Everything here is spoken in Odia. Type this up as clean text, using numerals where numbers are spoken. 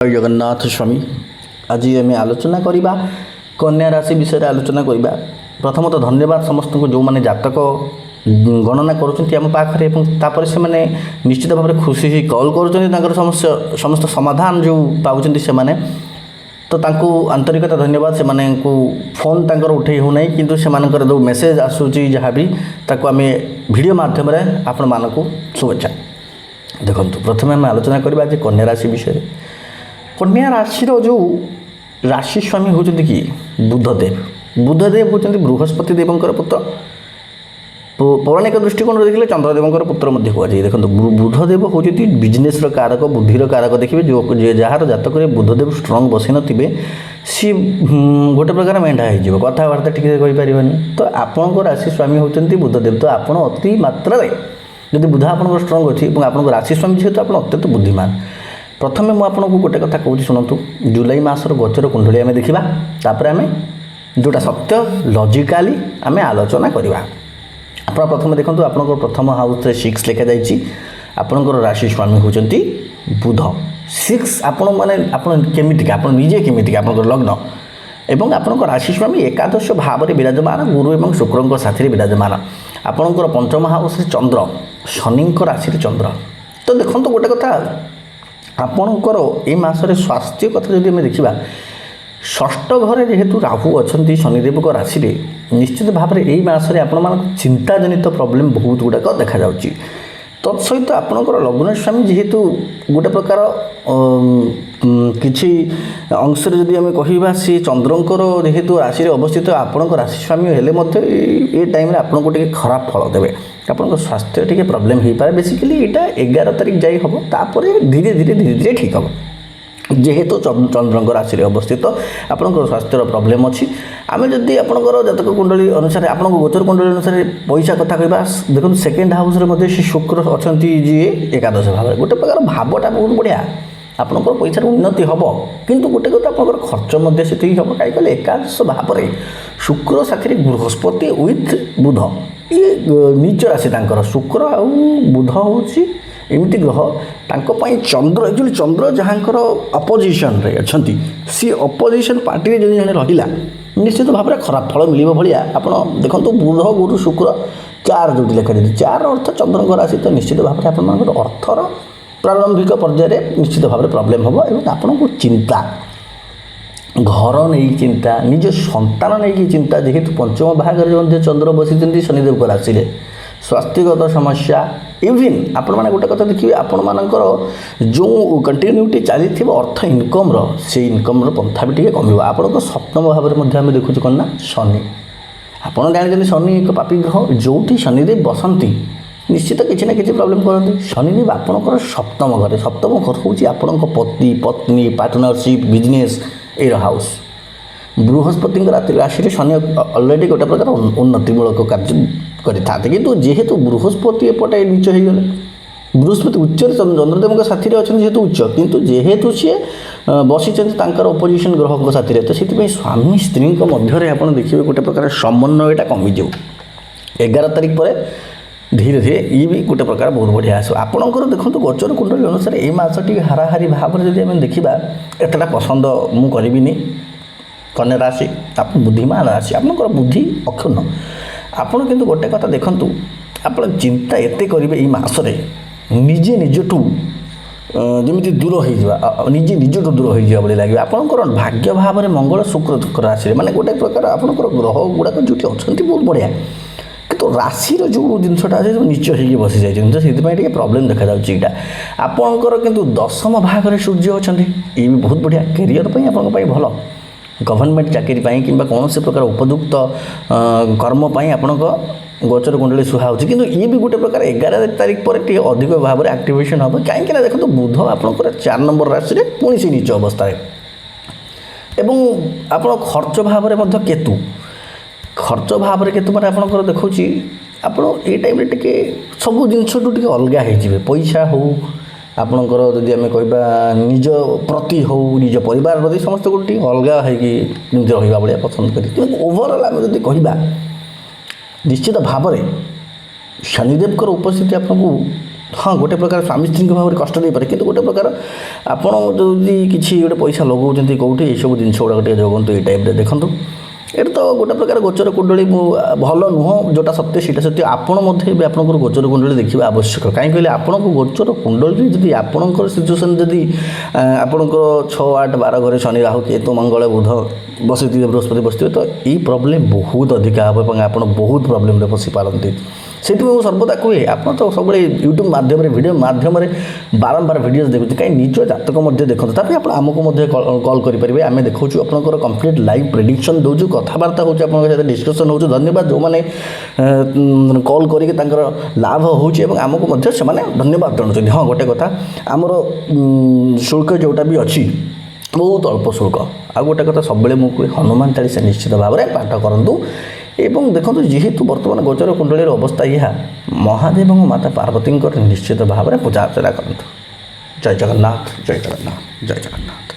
ଜୟ ଜଗନ୍ନାଥ ସ୍ୱାମୀ। ଆଜି ଆମେ ଆଲୋଚନା କରିବା କନ୍ୟା ରାଶି ବିଷୟରେ ଆଲୋଚନା କରିବା। ପ୍ରଥମତଃ ଧନ୍ୟବାଦ ସମସ୍ତଙ୍କୁ ଯେଉଁମାନେ ଜାତକ ଗଣନା କରୁଛନ୍ତି ଆମ ପାଖରେ ଏବଂ ତାପରେ ସେମାନେ ନିଶ୍ଚିତ ଭାବରେ ଖୁସି ହୋଇ କଲ୍ କରୁଛନ୍ତି ତାଙ୍କର ସମସ୍ତ ସମାଧାନ ଯେଉଁ ପାଉଛନ୍ତି ସେମାନେ, ତ ତାଙ୍କୁ ଆନ୍ତରିକତା ଧନ୍ୟବାଦ। ସେମାନଙ୍କୁ ଫୋନ୍ ତାଙ୍କର ଉଠେଇ ହେଉନାହିଁ, କିନ୍ତୁ ସେମାନଙ୍କର ଯେଉଁ ମେସେଜ୍ ଆସୁଛି ଯାହା ବି ତାକୁ ଆମେ ଭିଡ଼ିଓ ମାଧ୍ୟମରେ ଆପଣମାନଙ୍କୁ ଶୁଭେଚ୍ଛା। ଦେଖନ୍ତୁ, ପ୍ରଥମେ ଆମେ ଆଲୋଚନା କରିବା ଆଜି କନ୍ୟା ରାଶି ବିଷୟରେ। କନ୍ୟା ରାଶିର ଯେଉଁ ରାଶି ସ୍ୱାମୀ ହେଉଛନ୍ତି କି ବୁଧଦେବ। ବୁଧଦେବ ହେଉଛନ୍ତି ବୃହସ୍ପତି ଦେବଙ୍କର ପୁତ୍ର। ପୌରାଣିକ ଦୃଷ୍ଟିକୋଣରୁ ଦେଖିଲେ ଚନ୍ଦ୍ରଦେବଙ୍କର ପୁତ୍ର ମଧ୍ୟ କୁହାଯାଏ। ଦେଖନ୍ତୁ, ବୁଧଦେବ ହେଉଛନ୍ତି ବିଜନେସ୍ର କାରକ, ବୁଦ୍ଧିର କାରକ। ଦେଖିବେ ଯାହାର ଜାତକରେ ବୁଧଦେବ ଷ୍ଟ୍ରଙ୍ଗ ବସିନଥିବେ ସିଏ ଗୋଟେ ପ୍ରକାର ମେଣ୍ଢା ହେଇଯିବ, କଥାବାର୍ତ୍ତା ଠିକ୍ରେ କହିପାରିବନି। ତ ଆପଣଙ୍କ ରାଶି ସ୍ୱାମୀ ହେଉଛନ୍ତି ବୁଧଦେବ। ତ ଆପଣ ଅତି ମାତ୍ରାରେ ଯଦି ବୁଧ ଆପଣଙ୍କର ଷ୍ଟ୍ରଙ୍ଗ ଅଛି ଏବଂ ଆପଣଙ୍କ ରାଶି ସ୍ୱାମୀ ଯେହେତୁ ଆପଣ ଅତ୍ୟନ୍ତ ବୁଦ୍ଧିମାନ। ପ୍ରଥମେ ମୁଁ ଆପଣଙ୍କୁ ଗୋଟେ କଥା କହୁଛି, ଶୁଣନ୍ତୁ। ଜୁଲାଇ ମାସର ଗୋଚର କୁଣ୍ଡଳୀ ଆମେ ଦେଖିବା, ତାପରେ ଆମେ ଯେଉଁଟା ସତ୍ୟ ଲଜିକାଲି ଆମେ ଆଲୋଚନା କରିବା। ଆପଣ ପ୍ରଥମେ ଦେଖନ୍ତୁ, ଆପଣଙ୍କର ପ୍ରଥମ ହାଉସ୍ରେ 6 ଲେଖାଯାଇଛି। ଆପଣଙ୍କର ରାଶି ସ୍ୱାମୀ ହେଉଛନ୍ତି ବୁଧ। 6 ଆପଣ କେମିତିକା, ଆପଣ ନିଜେ କେମିତିକା, ଆପଣଙ୍କର ଲଗ୍ନ ଏବଂ ଆପଣଙ୍କ ରାଶି ସ୍ୱାମୀ ଏକାଦଶ ଭାବରେ ବିରାଜମାନ, ଗୁରୁ ଏବଂ ଶୁକ୍ରଙ୍କ ସାଥିରେ ବିରାଜମାନ। ଆପଣଙ୍କର ପଞ୍ଚମ ହାଉସ୍ରେ ଚନ୍ଦ୍ର, ଶନିଙ୍କ ରାଶିରେ ଚନ୍ଦ୍ର। ତ ଦେଖନ୍ତୁ ଗୋଟେ କଥା, ଆପଣଙ୍କର ଏ ମାସରେ ସ୍ୱାସ୍ଥ୍ୟ କଥା ଯଦି ଆମେ ଦେଖିବା, ଷଷ୍ଠ ଘରେ ଯେହେତୁ ରାହୁ ଅଛନ୍ତି ଶନିଦେବଙ୍କ ରାଶିରେ, ନିଶ୍ଚିତ ଭାବରେ ଏଇ ମାସରେ ଆପଣମାନଙ୍କ ଚିନ୍ତାଜନିତ ପ୍ରୋବ୍ଲେମ୍ ବହୁତ ଗୁଡ଼ାକ ଦେଖାଯାଉଛି। ତତ୍ସହିତ ଆପଣଙ୍କର ଲଗ୍ନ ସ୍ୱାମୀ ଯେହେତୁ ଗୋଟେ ପ୍ରକାର କିଛି ଅଂଶରେ ଯଦି ଆମେ କହିବା, ସେ ଚନ୍ଦ୍ରଙ୍କର ଯେହେତୁ ରାଶିରେ ଅବସ୍ଥିତ, ଆପଣଙ୍କ ରାଶି ସ୍ୱାମୀ ହେଲେ ମଧ୍ୟ ଏ ଟାଇମ୍ରେ ଆପଣଙ୍କୁ ଟିକେ ଖରାପ ଫଳ ଦେବେ। ଆପଣଙ୍କ ସ୍ୱାସ୍ଥ୍ୟ ଟିକେ ପ୍ରୋବ୍ଲେମ୍ ହୋଇପାରେ। ବେସିକାଲି ଏଇଟା 11 ତାରିଖ ଯାଇ ହେବ, ତାପରେ ଧୀରେ ଧୀରେ ଠିକ୍ ହେବ। ଯେହେତୁ ଚନ୍ଦ୍ରଙ୍କ ରାଶିରେ ଅବସ୍ଥିତ ଆପଣଙ୍କର ସ୍ୱାସ୍ଥ୍ୟର ପ୍ରୋବ୍ଲେମ୍ ଅଛି। ଆମେ ଯଦି ଆପଣଙ୍କର ଜାତକ କୁଣ୍ଡଳୀ ଅନୁସାରେ, ଆପଣଙ୍କ ଗୋଚର କୁଣ୍ଡଳୀ ଅନୁସାରେ ପଇସା କଥା କହିବା, ଦେଖନ୍ତୁ ସେକେଣ୍ଡ ହାଉସ୍ରେ ମଧ୍ୟ ସେ ଶୁକ୍ର ଅଛନ୍ତି ଯିଏ ଏକାଦଶ ଭାବରେ। ଗୋଟେ ପ୍ରକାର ଭାବଟା ବହୁତ ବଢ଼ିଆ, ଆପଣଙ୍କର ପଇସାର ଉନ୍ନତି ହେବ। କିନ୍ତୁ ଗୋଟେ କଥା, ଆପଣଙ୍କର ଖର୍ଚ୍ଚ ମଧ୍ୟ ସେତିକି ହେବ। କାହିଁକି କହିଲେ, ଏକାଦଶ ଭାବରେ ଶୁକ୍ର ସାଥିରେ ବୃହସ୍ପତି ୱିଥ୍ ବୁଧ, ଇଏ ନିଜ ରାଶି ତାଙ୍କର। ଶୁକ୍ର ଆଉ ବୁଧ ହେଉଛି ଏମିତି ଗ୍ରହ, ତାଙ୍କ ପାଇଁ ଚନ୍ଦ୍ର, ଆକ୍ଚୁଆଲି ଚନ୍ଦ୍ର ଯାହାଙ୍କର ଅପୋଜିସନ୍ରେ ଅଛନ୍ତି, ସିଏ ଅପୋଜିସନ୍ ପାର୍ଟିରେ ଯଦି ଜଣେ ରହିଲା, ନିଶ୍ଚିତ ଭାବରେ ଖରାପ ଫଳ ମିଳିବ ଭଳିଆ। ଆପଣ ଦେଖନ୍ତୁ, ବୁଧ ଗୁରୁ ଶୁକ୍ର 4 ଯେଉଁଠି ଲେଖାଯାଇଛି, 4 ଅର୍ଥ ଚନ୍ଦ୍ରଙ୍କ ରାଶି। ତ ନିଶ୍ଚିତ ଭାବରେ ଆପଣମାନଙ୍କର ଅର୍ଥର ପ୍ରାରମ୍ଭିକ ପର୍ଯ୍ୟାୟରେ ନିଶ୍ଚିତ ଭାବରେ ପ୍ରୋବ୍ଲେମ୍ ହେବ ଏବଂ ଆପଣଙ୍କୁ ଚିନ୍ତା, ଘର ନେଇକି ଚିନ୍ତା, ନିଜ ସନ୍ତାନ ନେଇକି ଚିନ୍ତା। ଯେହେତୁ ପଞ୍ଚମ ଭାଗରେ ମଧ୍ୟ ଚନ୍ଦ୍ର ବସିଛନ୍ତି ଶନିଦେବଙ୍କ ରାଶିରେ, ସ୍ୱାସ୍ଥ୍ୟଗତ ସମସ୍ୟା, ଇଭିନ୍ ଆପଣମାନେ ଗୋଟେ କଥା ଦେଖିବେ, ଆପଣମାନଙ୍କର ଯେଉଁ କଣ୍ଟିନ୍ୟୁଟି ଚାଲିଥିବ ଅର୍ଥ ଇନକମ୍ର, ସେଇ ଇନକମ୍ର ପନ୍ଥା ବି ଟିକେ କମିବ। ଆପଣଙ୍କ ସପ୍ତମ ଭାବରେ ମଧ୍ୟ ଆମେ ଦେଖୁଛୁ କ'ଣ ନା ଶନି। ଆପଣ ଜାଣିଛନ୍ତି ଶନି ଏକ ପାପୀ ଗ୍ରହ। ଯେଉଁଠି ଶନିଦେବ ବସନ୍ତି ନିଶ୍ଚିତ କିଛି ନା କିଛି ପ୍ରୋବ୍ଲେମ୍ କରନ୍ତି। ଶନିଦେବ ଆପଣଙ୍କର ସପ୍ତମ ଘରେ, ସପ୍ତମ ଘର ହେଉଛି ଆପଣଙ୍କ ପତି ପତ୍ନୀ, ପାର୍ଟନରସିପ୍, ବିଜନେସ୍, ଏଇର ହାଉସ୍। ବୃହସ୍ପତିଙ୍କ ରାଶିରେ ଶନି ଅଲରେଡ଼ି ଗୋଟେ ପ୍ରକାର ଉନ୍ନତିମୂଳକ କାର୍ଯ୍ୟ କରିଥାନ୍ତି। କିନ୍ତୁ ଯେହେତୁ ବୃହସ୍ପତି ଏପଟେ ନିଚ ହୋଇଗଲେ, ବୃହସ୍ପତି ଉଚ୍ଚରେ ଚନ୍ଦ୍ରଦେବଙ୍କ ସାଥିରେ ଅଛନ୍ତି ଯେହେତୁ ଉଚ୍ଚ, କିନ୍ତୁ ଯେହେତୁ ସିଏ ବସିଛନ୍ତି ତାଙ୍କର ଅପୋଜିସନ୍ ଗ୍ରହଙ୍କ ସାଥିରେ, ତ ସେଥିପାଇଁ ସ୍ୱାମୀ ସ୍ତ୍ରୀଙ୍କ ମଧ୍ୟରେ ଆପଣ ଦେଖିବେ ଗୋଟେ ପ୍ରକାର ସମନ୍ୱୟଟା କମିଯିବ। 11 ତାରିଖ ପରେ ଧୀରେ ଇଏ ବି ଗୋଟେ ପ୍ରକାର ବହୁତ ବଢ଼ିଆ ଆସିବ। ଆପଣଙ୍କର ଦେଖନ୍ତୁ, ଗୋଚର କୁଣ୍ଡଳୀ ଅନୁସାରେ ଏଇ ମାସଟି ହାରାହାରି ଭାବରେ ଯଦି ଆମେ ଦେଖିବା, ଏତେଟା ପସନ୍ଦ ମୁଁ କରିବିନି। କନ୍ୟା ରାଶି ଆପଣ ବୁଦ୍ଧିମାନ ରାଶି, ଆପଣଙ୍କର ବୁଦ୍ଧି ଅକ୍ଷୁଣ୍ଣ। ଆପଣ କିନ୍ତୁ ଗୋଟେ କଥା ଦେଖନ୍ତୁ, ଆପଣ ଚିନ୍ତା ଏତେ କରିବେ ଏଇ ମାସରେ, ନିଜେ ନିଜଠୁ ଯେମିତି ଦୂର ହେଇଯିବା, ନିଜଠୁ ଦୂର ହେଇଯିବା ଭଳି ଲାଗିବ। ଆପଣଙ୍କର ଭାଗ୍ୟ ଭାବରେ ମଙ୍ଗଳ ଶୁକ୍ର ରାଶିରେ, ମାନେ ଗୋଟେ ପ୍ରକାର ଆପଣଙ୍କର ଗ୍ରହ ଗୁଡ଼ାକ ଯେଉଁଠି ଅଛନ୍ତି ବହୁତ ବଢ଼ିଆ, କିନ୍ତୁ ରାଶିର ଯେଉଁ ଜିନିଷଟା ଅଛି ସବୁ ନିଚ ହେଇକି ବସିଯାଇଛନ୍ତି। ତ ସେଥିପାଇଁ ଟିକେ ପ୍ରୋବ୍ଲେମ୍ ଦେଖାଯାଉଛି ଏଇଟା। ଆପଣଙ୍କର କିନ୍ତୁ ଦଶମ ଭାଗରେ ସୂର୍ଯ୍ୟ ଅଛନ୍ତି, ଇଏ ବି ବହୁତ ବଢ଼ିଆ। କ୍ୟାରିୟର ପାଇଁ ଆପଣଙ୍କ ପାଇଁ ଭଲ, ଗଭର୍ଣ୍ଣମେଣ୍ଟ ଚାକିରି ପାଇଁ କିମ୍ବା କୌଣସି ପ୍ରକାର ଉପଯୁକ୍ତ କର୍ମ ପାଇଁ ଆପଣଙ୍କ ଗୋଚର କୁଣ୍ଡଳୀ ସୁହା ହେଉଛି। କିନ୍ତୁ ଇଏ ବି ଗୋଟେ ପ୍ରକାର 11 ତାରିଖ ପରେ ଟିକେ ଅଧିକ ଭାବରେ ଆକ୍ଟିଭେସନ୍ ହେବ। କାହିଁକିନା ଦେଖନ୍ତୁ, ବୁଧ ଆପଣଙ୍କର 4 ନମ୍ବର ରାଶିରେ ପୁଣି ସେ ନିଚ ଅବସ୍ଥାରେ, ଏବଂ ଆପଣ ଖର୍ଚ୍ଚ ଭାବରେ ମଧ୍ୟ କେତୁ, ଖର୍ଚ୍ଚ ଭାବରେ କେତୁ ମାନେ ଆପଣଙ୍କର ଦେଖାଉଛି ଆପଣ ଏଇ ଟାଇମ୍ରେ ଟିକେ ସବୁ ଜିନିଷଠୁ ଟିକେ ଅଲଗା ହେଇଯିବେ। ପଇସା ହେଉ, ଆପଣଙ୍କର ଯଦି ଆମେ କହିବା ନିଜ ପ୍ରତି ହେଉ, ନିଜ ପରିବାର ପ୍ରତି, ସମସ୍ତଙ୍କୁ ଟିକେ ଅଲଗା ହେଇକି ଯେମିତି ରହିବା ଭଳିଆ ପସନ୍ଦ କରି। କିନ୍ତୁ ଓଭରଅଲ୍ ଆମେ ଯଦି କହିବା, ନିଶ୍ଚିତ ଭାବରେ ଶନିଦେବଙ୍କର ଉପସ୍ଥିତି ଆପଣଙ୍କୁ ହଁ ଗୋଟେ ପ୍ରକାର ସ୍ୱାମୀ ସ୍ତ୍ରୀଙ୍କ ଭାବରେ କଷ୍ଟ ଦେଇପାରେ, କିନ୍ତୁ ଗୋଟେ ପ୍ରକାର ଆପଣ ଯଦି କିଛି ଗୋଟେ ପଇସା ଲଗାଉଛନ୍ତି କେଉଁଠି ଏଇସବୁ ଜିନିଷ ଗୁଡ଼ାକ ଟିକେ ଜଗନ୍ତୁ ଏଇ ଟାଇପ୍ରେ ଦେଖନ୍ତୁ। ଏଇଟା ତ ଗୋଟେ ପ୍ରକାର ଗୋଚର କୁଣ୍ଡଳୀ ଭଲ ନୁହଁ, ଯେଉଁଟା ସତ୍ୟ ସେଇଟା ସତ୍ୟ। ଆପଣ ମଧ୍ୟ ବି ଆପଣଙ୍କର ଗୋଚର କୁଣ୍ଡଳୀ ଦେଖିବା ଆବଶ୍ୟକ। କାହିଁକି କହିଲେ ଆପଣଙ୍କ ଗୋଚର କୁଣ୍ଡଳୀରେ ଯଦି ଆପଣଙ୍କର ସିଚୁଏସନ୍ ଯଦି ଆପଣଙ୍କର 6, 8, 12 ଘରେ ଶନି, ରାହୁ, କେତୁ, ମଙ୍ଗଳ, ବୁଧ ବସିଥିବେ, ବୃହସ୍ପତି ବସିଥିବେ, ତ ଏଇ ପ୍ରୋବ୍ଲେମ୍ ବହୁତ ଅଧିକା ହେବ ଏବଂ ଆପଣ ବହୁତ ପ୍ରୋବ୍ଲେମ୍ରେ ବସିପାରନ୍ତି। ସେଥିପାଇଁ ମୁଁ ସର୍ବଦା କୁହେ ଆପଣ ତ ସବୁବେଳେ ୟୁଟ୍ୟୁବ୍ ମାଧ୍ୟମରେ ଭିଡ଼ିଓ ମାଧ୍ୟମରେ ବାରମ୍ବାର ଭିଡ଼ିଓ ଦେଖୁଛନ୍ତି, କାହିଁ ନିଜ ଜାତକ ମଧ୍ୟ ଦେଖନ୍ତୁ। ତାପରେ ଆପଣ ଆମକୁ ମଧ୍ୟ କଲ୍ କରିପାରିବେ, ଆମେ ଦେଖାଉଛୁ ଆପଣଙ୍କର କମ୍ପ୍ଲିଟ୍ ଲାଇଭ୍ ପ୍ରେଡ଼ିକ୍ସନ୍ ଦେଉଛୁ, କଥାବାର୍ତ୍ତା ହେଉଛୁ, ଆପଣଙ୍କ ସହିତ ଡିସ୍କସନ୍ ହେଉଛୁ। ଧନ୍ୟବାଦ ଯେଉଁମାନେ କଲ୍ କରିକି ତାଙ୍କର ଲାଭ ହେଉଛି ଏବଂ ଆମକୁ ମଧ୍ୟ ସେମାନେ ଧନ୍ୟବାଦ ଜଣାଉଛନ୍ତି। ହଁ ଗୋଟେ କଥା, ଆମର ଶୁଳ୍କ ଯେଉଁଟା ବି ଅଛି ବହୁତ ଅଳ୍ପ ଶୁଳ୍କ। ଆଉ ଗୋଟେ କଥା ସବୁବେଳେ ମୁଁ କୁହେ ହନୁମାନ ଚାଳିଶା ନିଶ୍ଚିତ ଭାବରେ ପାଠ କରନ୍ତୁ। ଏବଂ ଦେଖନ୍ତୁ ଯେହେତୁ ବର୍ତ୍ତମାନ ଗୋଚର କୁଣ୍ଡଳୀର ଅବସ୍ଥା ଏହା, ମହାଦେବ ଏବଂ ମାତା ପାର୍ବତୀଙ୍କର ନିଶ୍ଚିତ ଭାବରେ ପୂଜା ଅର୍ଚ୍ଚନା କରନ୍ତୁ। ଜୟ ଜଗନ୍ନାଥ, ଜୟ ଜଗନ୍ନାଥ, ଜୟ ଜଗନ୍ନାଥ।